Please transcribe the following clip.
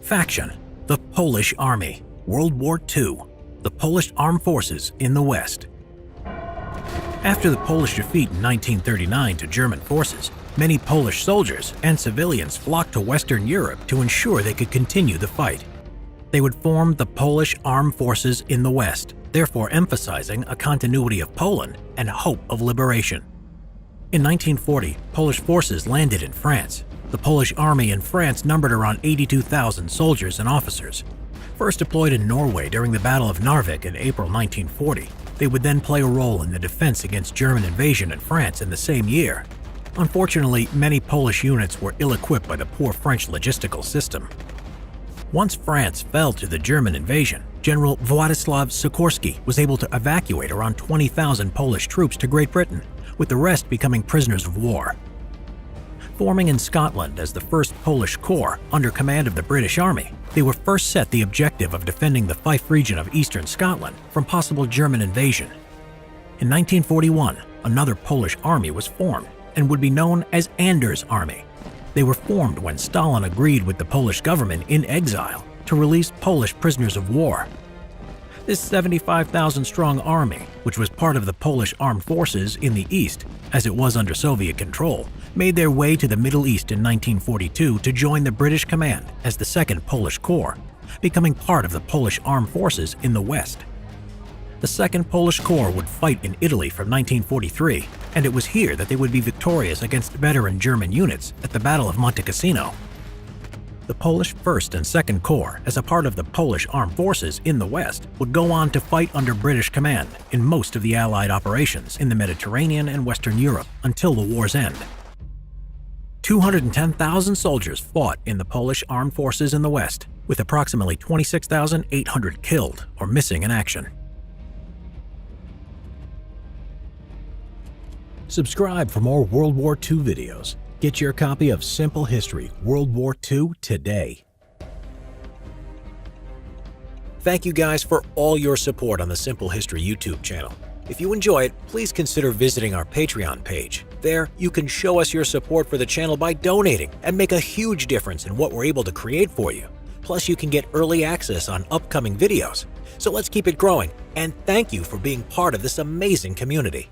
Faction: the Polish Army. World War II: the Polish Armed Forces in the West. After the Polish defeat in 1939 to German forces, many Polish soldiers and civilians flocked to Western Europe to ensure they could continue the fight. They would form the Polish Armed Forces in the West, therefore emphasizing a continuity of Poland and hope of liberation. In 1940, Polish forces landed in France. The Polish army in France numbered around 82,000 soldiers and officers. First deployed in Norway during the Battle of Narvik in April 1940, they would then play a role in the defense against German invasion in France in the same year. Unfortunately, many Polish units were ill-equipped by the poor French logistical system. Once France fell to the German invasion, General Władysław Sikorski was able to evacuate around 20,000 Polish troops to Great Britain, with the rest becoming prisoners of war. Forming in Scotland as the 1st Polish Corps under command of the British Army, they were first set the objective of defending the Fife region of eastern Scotland from possible German invasion. In 1941, another Polish army was formed and would be known as Anders' Army. They were formed when Stalin agreed with the Polish government in exile to release Polish prisoners of war. This 75,000-strong army, which was part of the Polish armed forces in the East, as it was under Soviet control, made their way to the Middle East in 1942 to join the British command as the 2nd Polish Corps, becoming part of the Polish armed forces in the West. The 2nd Polish Corps would fight in Italy from 1943, and it was here that they would be victorious against veteran German units at the Battle of Monte Cassino. The Polish 1st and 2nd Corps, as a part of the Polish armed forces in the West, would go on to fight under British command in most of the Allied operations in the Mediterranean and Western Europe until the war's end. 210,000 soldiers fought in the Polish armed forces in the West, with approximately 26,800 killed or missing in action. Subscribe for more World War II videos. Get your copy of Simple History World War II today. Thank you guys for all your support on the Simple History YouTube channel. If you enjoy it, please consider visiting our Patreon page. There, you can show us your support for the channel by donating and make a huge difference in what we're able to create for you. Plus, you can get early access on upcoming videos. So let's keep it growing, and thank you for being part of this amazing community.